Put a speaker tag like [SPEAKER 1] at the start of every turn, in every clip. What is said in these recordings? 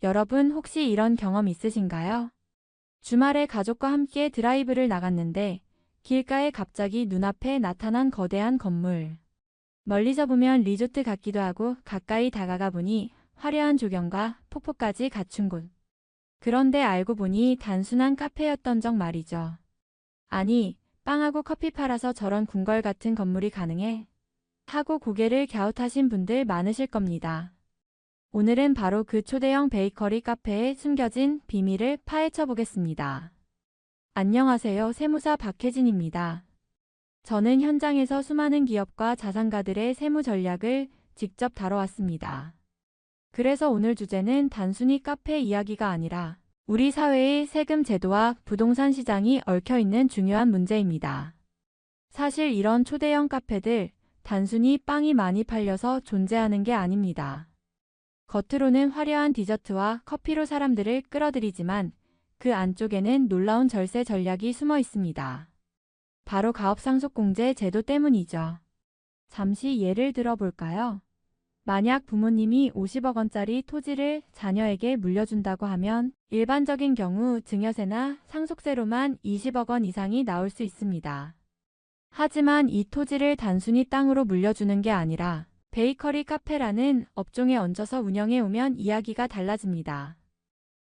[SPEAKER 1] 여러분 혹시 이런 경험 있으신가요? 주말에 가족과 함께 드라이브를 나갔는데 길가에 갑자기 눈앞에 나타난 거대한 건물. 멀리서 보면 리조트 같기도 하고 가까이 다가가 보니 화려한 조경과 폭포까지 갖춘 곳. 그런데 알고 보니 단순한 카페였던 적 말이죠. 아니, 빵하고 커피 팔아서 저런 궁궐 같은 건물이 가능해? 하고 고개를 갸웃하신 분들 많으실 겁니다. 오늘은 바로 그 초대형 베이커리 카페에 숨겨진 비밀을 파헤쳐 보겠습니다. 안녕하세요. 세무사 박혜진입니다. 저는 현장에서 수많은 기업과 자산가들의 세무 전략을 직접 다뤄왔습니다. 그래서 오늘 주제는 단순히 카페 이야기가 아니라 우리 사회의 세금 제도와 부동산 시장이 얽혀있는 중요한 문제입니다. 사실 이런 초대형 카페들 단순히 빵이 많이 팔려서 존재하는 게 아닙니다. 겉으로는 화려한 디저트와 커피로 사람들을 끌어들이지만 그 안쪽에는 놀라운 절세 전략이 숨어 있습니다. 바로 가업상속공제 제도 때문이죠. 잠시 예를 들어볼까요? 만약 부모님이 50억 원짜리 토지를 자녀에게 물려준다고 하면 일반적인 경우 증여세나 상속세로만 20억 원 이상이 나올 수 있습니다. 하지만 이 토지를 단순히 땅으로 물려주는 게 아니라 베이커리 카페라는 업종에 얹어서 운영해 오면 이야기가 달라집니다.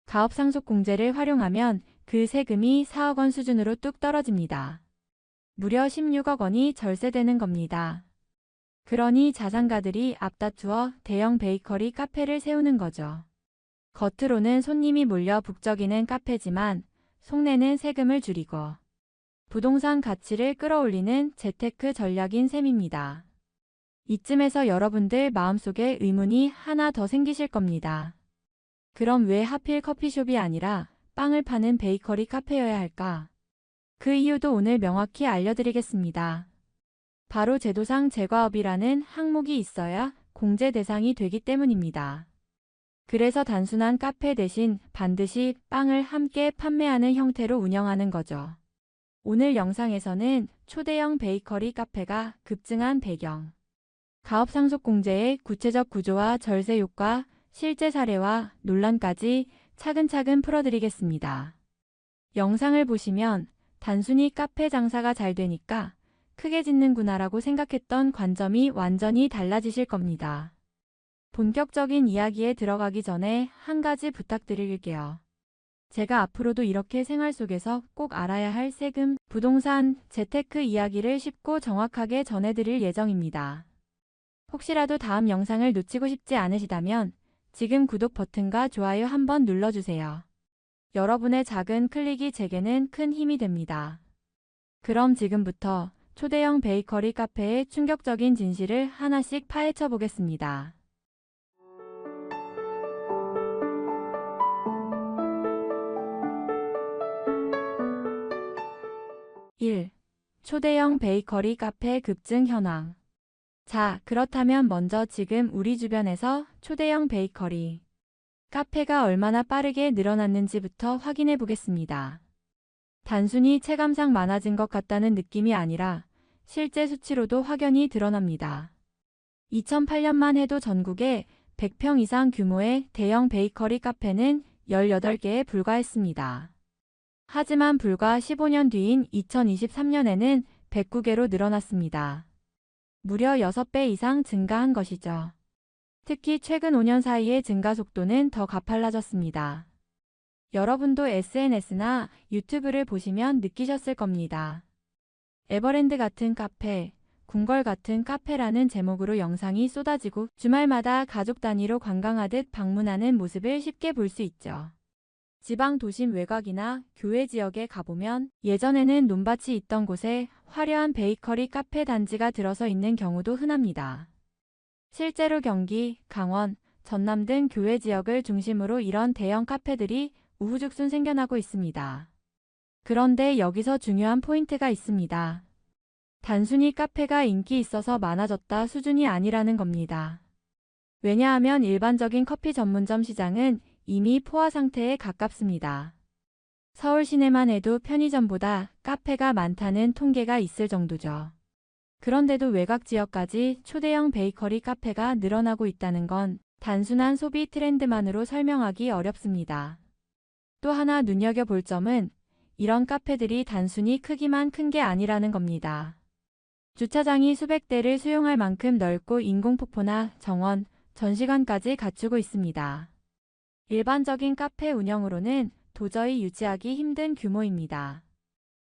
[SPEAKER 1] 가업상속공제를 활용하면 그 세금이 4억 원 수준으로 뚝 떨어집니다. 무려 16억 원이 절세되는 겁니다. 그러니 자산가들이 앞다투어 대형 베이커리 카페를 세우는 거죠. 겉으로는 손님이 몰려 북적이는 카페지만 속내는 세금을 줄이고 부동산 가치를 끌어올리는 재테크 전략인 셈입니다. 이쯤에서 여러분들 마음속에 의문이 하나 더 생기실 겁니다. 그럼 왜 하필 커피숍이 아니라 빵을 파는 베이커리 카페여야 할까? 그 이유도 오늘 명확히 알려드리겠습니다. 바로 제도상 제과업이라는 항목이 있어야 공제 대상이 되기 때문입니다. 그래서 단순한 카페 대신 반드시 빵을 함께 판매하는 형태로 운영하는 거죠. 오늘 영상에서는 초대형 베이커리 카페가 급증한 배경, 가업상속공제의 구체적 구조와 절세 효과, 실제 사례와 논란까지 차근차근 풀어드리겠습니다. 영상을 보시면 단순히 카페 장사가 잘 되니까 크게 짓는구나라고 생각했던 관점이 완전히 달라지실 겁니다. 본격적인 이야기에 들어가기 전에 한 가지 부탁드릴게요. 제가 앞으로도 이렇게 생활 속에서 꼭 알아야 할 세금, 부동산, 재테크 이야기를 쉽고 정확하게 전해드릴 예정입니다. 혹시라도 다음 영상을 놓치고 싶지 않으시다면 지금 구독 버튼과 좋아요 한번 눌러주세요. 여러분의 작은 클릭이 제게는 큰 힘이 됩니다. 그럼 지금부터 초대형 베이커리 카페의 충격적인 진실을 하나씩 파헤쳐 보겠습니다. 1. 초대형 베이커리 카페 급증 현황. 자, 그렇다면 먼저 지금 우리 주변에서 초대형 베이커리 카페가 얼마나 빠르게 늘어났는지부터 확인해 보겠습니다. 단순히 체감상 많아진 것 같다는 느낌이 아니라 실제 수치로도 확연히 드러납니다. 2008년만 해도 전국에 100평 이상 규모의 대형 베이커리 카페는 18개에 불과했습니다. 하지만 불과 15년 뒤인 2023년에는 109개로 늘어났습니다. 무려 6배 이상 증가한 것이죠. 특히 최근 5년 사이의 증가 속도는 더 가팔라졌습니다. 여러분도 SNS나 유튜브를 보시면 느끼셨을 겁니다. 에버랜드 같은 카페, 궁궐 같은 카페라는 제목으로 영상이 쏟아지고 주말마다 가족 단위로 관광하듯 방문하는 모습을 쉽게 볼 수 있죠. 지방 도심 외곽이나 교외 지역에 가보면 예전에는 논밭이 있던 곳에 화려한 베이커리 카페 단지가 들어서 있는 경우도 흔합니다. 실제로 경기, 강원, 전남 등 교외 지역을 중심으로 이런 대형 카페들이 우후죽순 생겨나고 있습니다. 그런데 여기서 중요한 포인트가 있습니다. 단순히 카페가 인기 있어서 많아졌다 수준이 아니라는 겁니다. 왜냐하면 일반적인 커피 전문점 시장은 이미 포화 상태에 가깝습니다. 서울 시내만 해도 편의점보다 카페가 많다는 통계가 있을 정도죠. 그런데도 외곽 지역까지 초대형 베이커리 카페가 늘어나고 있다는 건 단순한 소비 트렌드만으로 설명하기 어렵습니다. 또 하나 눈여겨볼 점은 이런 카페들이 단순히 크기만 큰 게 아니라는 겁니다. 주차장이 수백 대를 수용할 만큼 넓고 인공폭포나 정원, 전시관까지 갖추고 있습니다. 일반적인 카페 운영으로는 도저히 유지하기 힘든 규모입니다.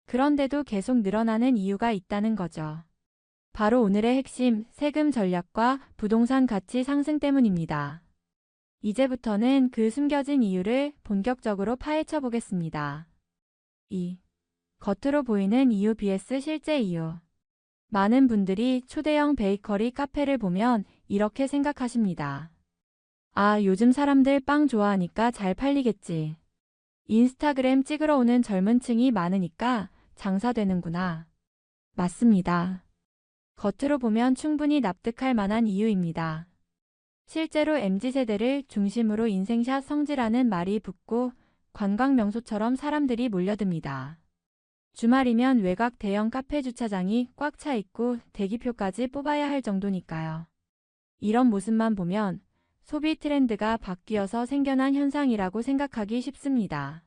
[SPEAKER 1] 그런데도 계속 늘어나는 이유가 있다는 거죠. 바로 오늘의 핵심, 세금 전략과 부동산 가치 상승 때문입니다. 이제부터는 그 숨겨진 이유를 본격적으로 파헤쳐 보겠습니다. 2. 겉으로 보이는 이유 vs 실제 이유. 많은 분들이 초대형 베이커리 카페를 보면 이렇게 생각하십니다. 아, 요즘 사람들 빵 좋아하니까 잘 팔리겠지. 인스타그램 찍으러 오는 젊은 층이 많으니까 장사되는구나. 맞습니다. 겉으로 보면 충분히 납득할 만한 이유입니다. 실제로 MZ세대를 중심으로 인생샷 성지라는 말이 붙고 관광 명소처럼 사람들이 몰려듭니다. 주말이면 외곽 대형 카페 주차장이 꽉 차 있고 대기표까지 뽑아야 할 정도니까요. 이런 모습만 보면 소비 트렌드가 바뀌어서 생겨난 현상이라고 생각하기 쉽습니다.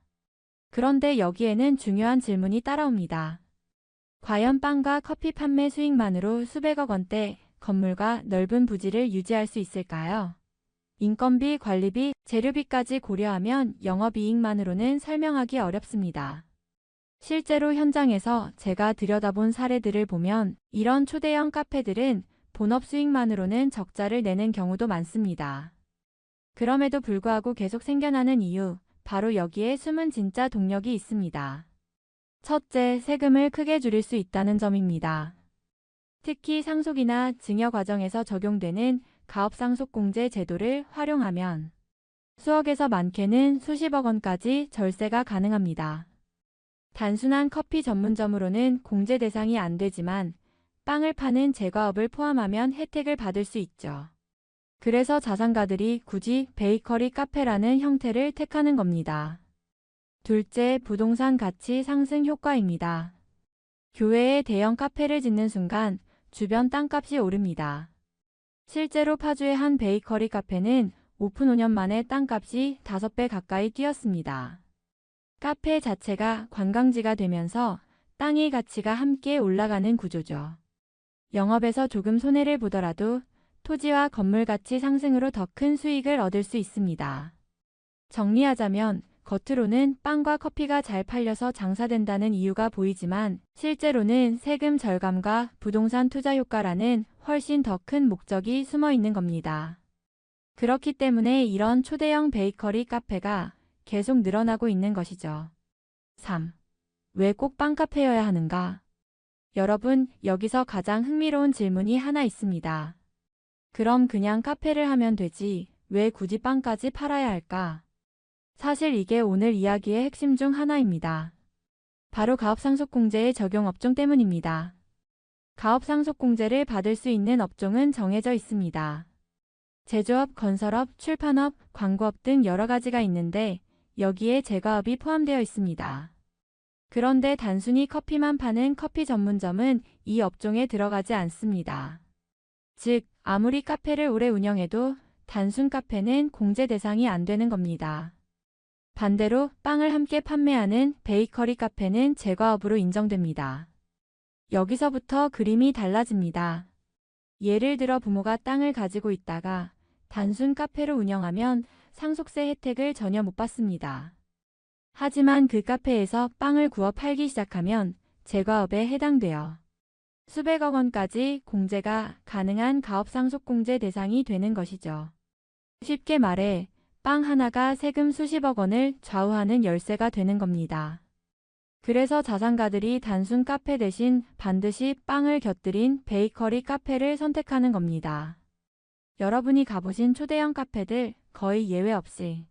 [SPEAKER 1] 그런데 여기에는 중요한 질문이 따라옵니다. 과연 빵과 커피 판매 수익만으로 수백억 원대 건물과 넓은 부지를 유지할 수 있을까요? 인건비, 관리비, 재료비까지 고려하면 영업이익만으로는 설명하기 어렵습니다. 실제로 현장에서 제가 들여다본 사례들을 보면 이런 초대형 카페들은 본업 수익만으로는 적자를 내는 경우도 많습니다. 그럼에도 불구하고 계속 생겨나는 이유, 바로 여기에 숨은 진짜 동력이 있습니다. 첫째, 세금을 크게 줄일 수 있다는 점입니다. 특히 상속이나 증여 과정에서 적용되는 가업상속공제 제도를 활용하면 수억에서 많게는 수십억 원까지 절세가 가능합니다. 단순한 커피 전문점으로는 공제 대상이 안 되지만 빵을 파는 제과업을 포함하면 혜택을 받을 수 있죠. 그래서 자산가들이 굳이 베이커리 카페라는 형태를 택하는 겁니다. 둘째, 부동산 가치 상승 효과입니다. 교외에 대형 카페를 짓는 순간 주변 땅값이 오릅니다. 실제로 파주의 한 베이커리 카페는 오픈 5년 만에 땅값이 5배 가까이 뛰었습니다. 카페 자체가 관광지가 되면서 땅의 가치가 함께 올라가는 구조죠. 영업에서 조금 손해를 보더라도 토지와 건물 가치 상승으로 더 큰 수익을 얻을 수 있습니다. 정리하자면 겉으로는 빵과 커피가 잘 팔려서 장사된다는 이유가 보이지만 실제로는 세금 절감과 부동산 투자 효과라는 훨씬 더 큰 목적이 숨어 있는 겁니다. 그렇기 때문에 이런 초대형 베이커리 카페가 계속 늘어나고 있는 것이죠. 3. 왜 꼭 빵카페여야 하는가? 여러분, 여기서 가장 흥미로운 질문이 하나 있습니다. 그럼 그냥 카페를 하면 되지, 왜 굳이 빵까지 팔아야 할까? 사실 이게 오늘 이야기의 핵심 중 하나입니다. 바로 가업상속공제의 적용 업종 때문입니다. 가업상속공제를 받을 수 있는 업종은 정해져 있습니다. 제조업, 건설업, 출판업, 광고업 등 여러 가지가 있는데 여기에 제과업이 포함되어 있습니다. 그런데 단순히 커피만 파는 커피 전문점은 이 업종에 들어가지 않습니다. 즉, 아무리 카페를 오래 운영해도 단순 카페는 공제 대상이 안 되는 겁니다. 반대로 빵을 함께 판매하는 베이커리 카페는 제과업으로 인정됩니다. 여기서부터 그림이 달라집니다. 예를 들어 부모가 땅을 가지고 있다가 단순 카페를 운영하면 상속세 혜택을 전혀 못 받습니다. 하지만 그 카페에서 빵을 구워 팔기 시작하면 제과업에 해당되어 수백억 원까지 공제가 가능한 가업상속공제 대상이 되는 것이죠. 쉽게 말해 빵 하나가 세금 수십억 원을 좌우하는 열쇠가 되는 겁니다. 그래서 자산가들이 단순 카페 대신 반드시 빵을 곁들인 베이커리 카페를 선택하는 겁니다. 여러분이 가보신 초대형 카페들 거의 예외 없이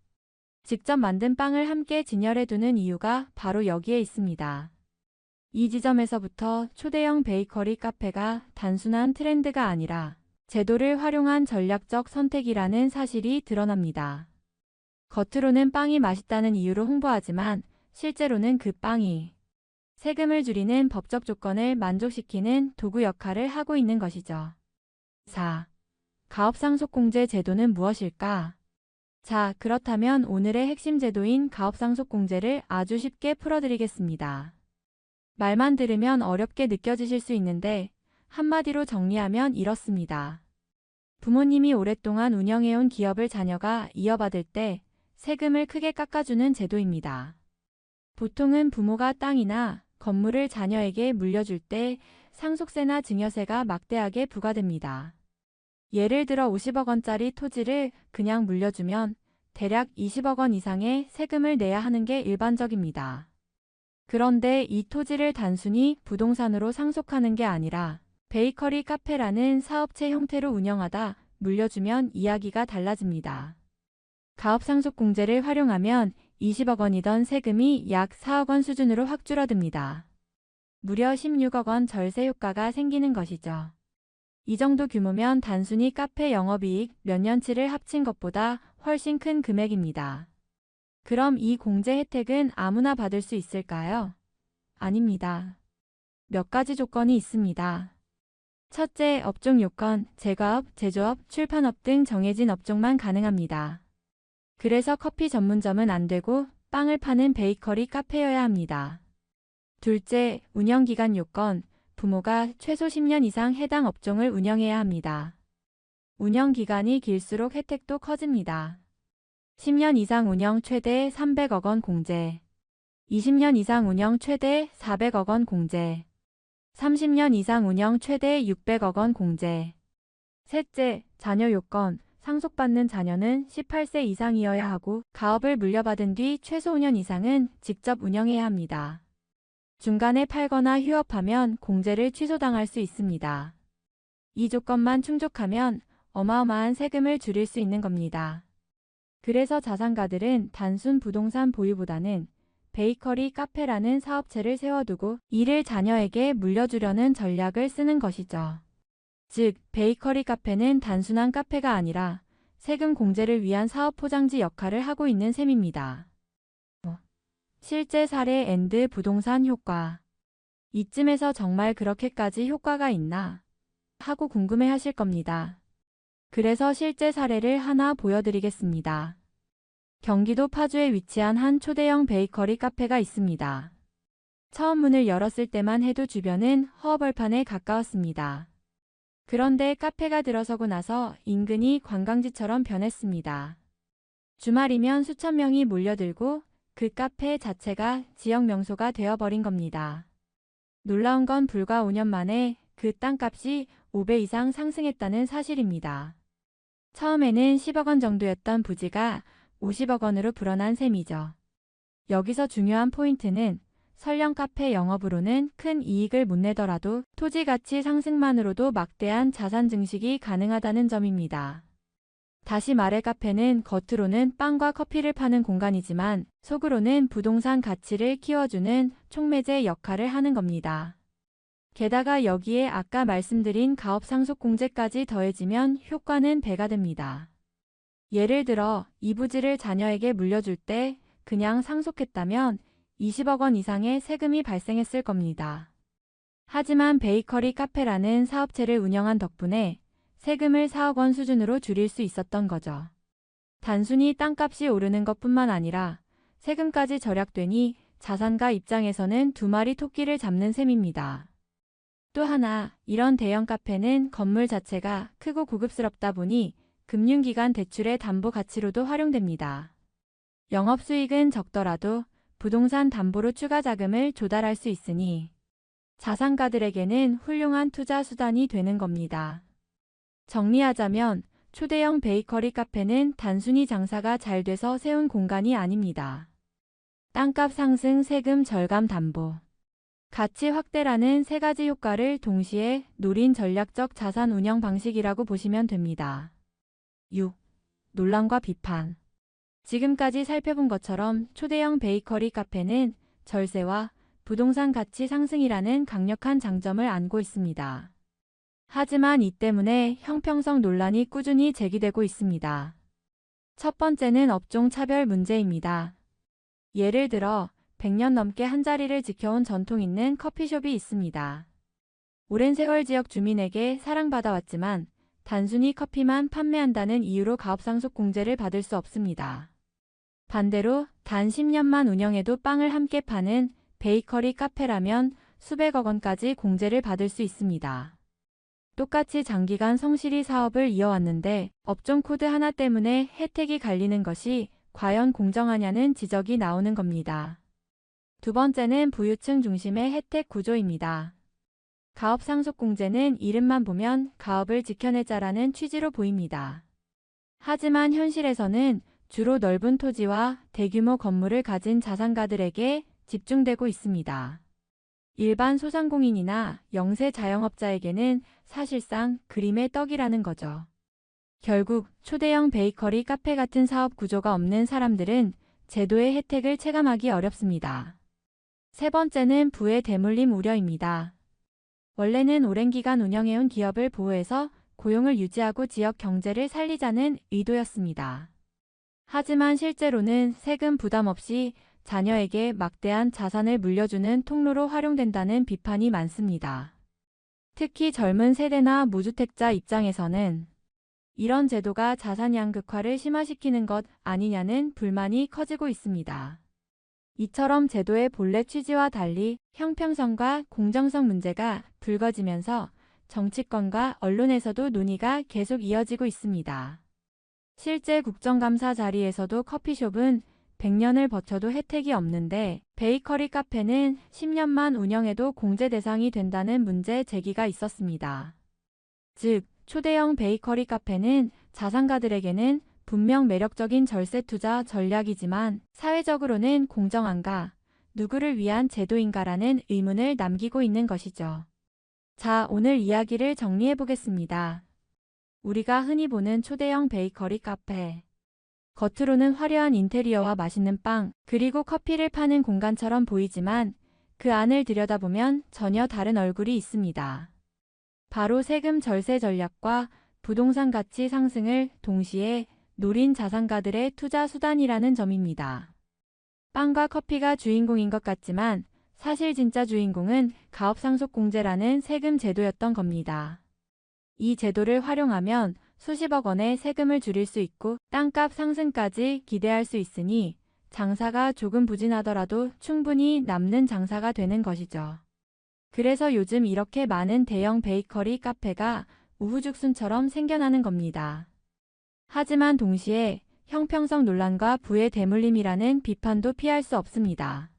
[SPEAKER 1] 직접 만든 빵을 함께 진열해 두는 이유가 바로 여기에 있습니다. 이 지점에서부터 초대형 베이커리 카페가 단순한 트렌드가 아니라 제도를 활용한 전략적 선택이라는 사실이 드러납니다. 겉으로는 빵이 맛있다는 이유로 홍보하지만 실제로는 그 빵이 세금을 줄이는 법적 조건을 만족시키는 도구 역할을 하고 있는 것이죠. 4. 가업상속공제 제도는 무엇일까? 자, 그렇다면 오늘의 핵심 제도인 가업상속공제를 아주 쉽게 풀어드리겠습니다. 말만 들으면 어렵게 느껴지실 수 있는데 한마디로 정리하면 이렇습니다. 부모님이 오랫동안 운영해온 기업을 자녀가 이어받을 때 세금을 크게 깎아주는 제도입니다. 보통은 부모가 땅이나 건물을 자녀에게 물려줄 때 상속세나 증여세가 막대하게 부과됩니다. 예를 들어 50억 원짜리 토지를 그냥 물려주면 대략 20억 원 이상의 세금을 내야 하는 게 일반적입니다. 그런데 이 토지를 단순히 부동산으로 상속하는 게 아니라 베이커리 카페라는 사업체 형태로 운영하다 물려주면 이야기가 달라집니다. 가업상속공제를 활용하면 20억 원이던 세금이 약 4억 원 수준으로 확 줄어듭니다. 무려 16억 원 절세 효과가 생기는 것이죠. 이 정도 규모면 단순히 카페 영업이익 몇 년치를 합친 것보다 훨씬 큰 금액입니다. 그럼 이 공제 혜택은 아무나 받을 수 있을까요? 아닙니다. 몇 가지 조건이 있습니다. 첫째, 업종 요건, 제과업, 제조업, 출판업 등 정해진 업종만 가능합니다. 그래서 커피 전문점은 안 되고 빵을 파는 베이커리 카페여야 합니다. 둘째, 운영기간 요건, 부모가 최소 10년 이상 해당 업종을 운영해야 합니다. 운영기간이 길수록 혜택도 커집니다. 10년 이상 운영 최대 300억 원 공제, 20년 이상 운영 최대 400억 원 공제, 30년 이상 운영 최대 600억 원 공제. 셋째, 자녀 요건, 상속받는 자녀는 18세 이상이어야 하고 가업을 물려받은 뒤 최소 5년 이상은 직접 운영해야 합니다. 중간에 팔거나 휴업하면 공제를 취소당할 수 있습니다. 이 조건만 충족하면 어마어마한 세금을 줄일 수 있는 겁니다. 그래서 자산가들은 단순 부동산 보유보다는 베이커리 카페라는 사업체를 세워두고 이를 자녀에게 물려주려는 전략을 쓰는 것이죠. 즉, 베이커리 카페는 단순한 카페가 아니라 세금 공제를 위한 사업 포장지 역할을 하고 있는 셈입니다. 실제 사례 앤드 부동산 효과. 이쯤에서 정말 그렇게까지 효과가 있나? 하고 궁금해 하실 겁니다. 그래서 실제 사례를 하나 보여드리겠습니다. 경기도 파주에 위치한 한 초대형 베이커리 카페가 있습니다. 처음 문을 열었을 때만 해도 주변은 허허벌판에 가까웠습니다. 그런데 카페가 들어서고 나서 인근이 관광지처럼 변했습니다. 주말이면 수천 명이 몰려들고 그 카페 자체가 지역 명소가 되어버린 겁니다. 놀라운 건 불과 5년 만에 그 땅값이 5배 이상 상승했다는 사실입니다. 처음에는 10억 원 정도였던 부지가 50억 원으로 불어난 셈이죠. 여기서 중요한 포인트는 설령 카페 영업으로는 큰 이익을 못 내더라도 토지 가치 상승만으로도 막대한 자산 증식이 가능하다는 점입니다. 다시 말해 카페는 겉으로는 빵과 커피를 파는 공간이지만 속으로는 부동산 가치를 키워주는 촉매제 역할을 하는 겁니다. 게다가 여기에 아까 말씀드린 가업상속공제까지 더해지면 효과는 배가 됩니다. 예를 들어 이 부지를 자녀에게 물려줄 때 그냥 상속했다면 20억 원 이상의 세금이 발생했을 겁니다. 하지만 베이커리 카페라는 사업체를 운영한 덕분에 세금을 4억 원 수준으로 줄일 수 있었던 거죠. 단순히 땅값이 오르는 것뿐만 아니라 세금까지 절약되니 자산가 입장에서는 두 마리 토끼를 잡는 셈입니다. 또 하나, 이런 대형 카페는 건물 자체가 크고 고급스럽다 보니 금융기관 대출의 담보 가치로도 활용됩니다. 영업수익은 적더라도 부동산 담보로 추가 자금을 조달할 수 있으니 자산가들에게는 훌륭한 투자 수단이 되는 겁니다. 정리하자면 초대형 베이커리 카페는 단순히 장사가 잘 돼서 세운 공간이 아닙니다. 땅값 상승, 세금 절감, 담보, 가치 확대라는 세 가지 효과를 동시에 노린 전략적 자산 운영 방식이라고 보시면 됩니다. 6. 논란과 비판. 지금까지 살펴본 것처럼 초대형 베이커리 카페는 절세와 부동산 가치 상승이라는 강력한 장점을 안고 있습니다. 하지만 이 때문에 형평성 논란이 꾸준히 제기되고 있습니다. 첫 번째는 업종 차별 문제입니다. 예를 들어 100년 넘게 한자리를 지켜온 전통 있는 커피숍이 있습니다. 오랜 세월 지역 주민에게 사랑받아왔지만 단순히 커피만 판매한다는 이유로 가업상속공제를 받을 수 없습니다. 반대로 단 10년만 운영해도 빵을 함께 파는 베이커리 카페라면 수백억 원까지 공제를 받을 수 있습니다. 똑같이 장기간 성실히 사업을 이어왔는데 업종 코드 하나 때문에 혜택이 갈리는 것이 과연 공정하냐는 지적이 나오는 겁니다. 두 번째는 부유층 중심의 혜택 구조입니다. 가업상속공제는 이름만 보면 가업을 지켜내자라는 취지로 보입니다. 하지만 현실에서는 주로 넓은 토지와 대규모 건물을 가진 자산가들에게 집중되고 있습니다. 일반 소상공인이나 영세 자영업자에게는 사실상 그림의 떡이라는 거죠. 결국 초대형 베이커리 카페 같은 사업 구조가 없는 사람들은 제도의 혜택을 체감하기 어렵습니다. 세 번째는 부의 대물림 우려입니다. 원래는 오랜 기간 운영해온 기업을 보호해서 고용을 유지하고 지역 경제를 살리자는 의도였습니다. 하지만 실제로는 세금 부담 없이 자녀에게 막대한 자산을 물려주는 통로로 활용된다는 비판이 많습니다. 특히 젊은 세대나 무주택자 입장에서는 이런 제도가 자산 양극화를 심화시키는 것 아니냐는 불만이 커지고 있습니다. 이처럼 제도의 본래 취지와 달리 형평성과 공정성 문제가 불거지면서 정치권과 언론에서도 논의가 계속 이어지고 있습니다. 실제 국정감사 자리에서도 커피숍은 100년을 버텨도 혜택이 없는데 베이커리 카페는 10년만 운영해도 공제 대상이 된다는 문제 제기가 있었습니다. 즉, 초대형 베이커리 카페는 자산가들에게는 분명 매력적인 절세 투자 전략이지만 사회적으로는 공정한가, 누구를 위한 제도인가라는 의문을 남기고 있는 것이죠. 자, 오늘 이야기를 정리해 보겠습니다. 우리가 흔히 보는 초대형 베이커리 카페. 겉으로는 화려한 인테리어와 맛있는 빵, 그리고 커피를 파는 공간처럼 보이지만 그 안을 들여다보면 전혀 다른 얼굴이 있습니다. 바로 세금 절세 전략과 부동산 가치 상승을 동시에 노린 자산가들의 투자 수단이라는 점입니다. 빵과 커피가 주인공인 것 같지만 사실 진짜 주인공은 가업상속공제라는 세금 제도였던 겁니다. 이 제도를 활용하면 수십억 원의 세금을 줄일 수 있고 땅값 상승까지 기대할 수 있으니 장사가 조금 부진하더라도 충분히 남는 장사가 되는 것이죠. 그래서 요즘 이렇게 많은 대형 베이커리 카페가 우후죽순처럼 생겨나는 겁니다. 하지만 동시에 형평성 논란과 부의 대물림이라는 비판도 피할 수 없습니다.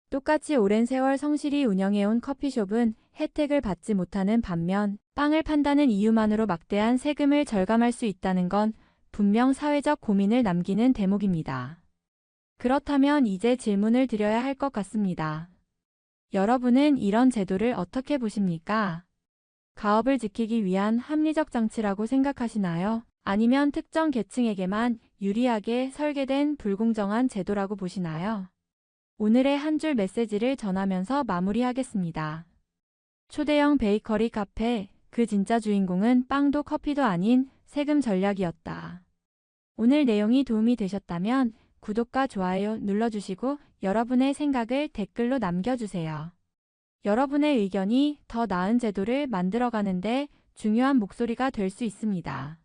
[SPEAKER 1] 똑같이 오랜 세월 성실히 운영해온 커피숍은 혜택을 받지 못하는 반면 빵을 판다는 이유만으로 막대한 세금을 절감할 수 있다는 건 분명 사회적 고민을 남기는 대목입니다. 그렇다면 이제 질문을 드려야 할 것 같습니다. 여러분은 이런 제도를 어떻게 보십니까? 가업을 지키기 위한 합리적 장치라고 생각하시나요? 아니면 특정 계층에게만 유리하게 설계된 불공정한 제도라고 보시나요? 오늘의 한 줄 메시지를 전하면서 마무리하겠습니다. 초대형 베이커리 카페, 그 진짜 주인공은 빵도 커피도 아닌 세금 전략이었다. 오늘 내용이 도움이 되셨다면 구독과 좋아요 눌러주시고 여러분의 생각을 댓글로 남겨주세요. 여러분의 의견이 더 나은 제도를 만들어가는데 중요한 목소리가 될 수 있습니다.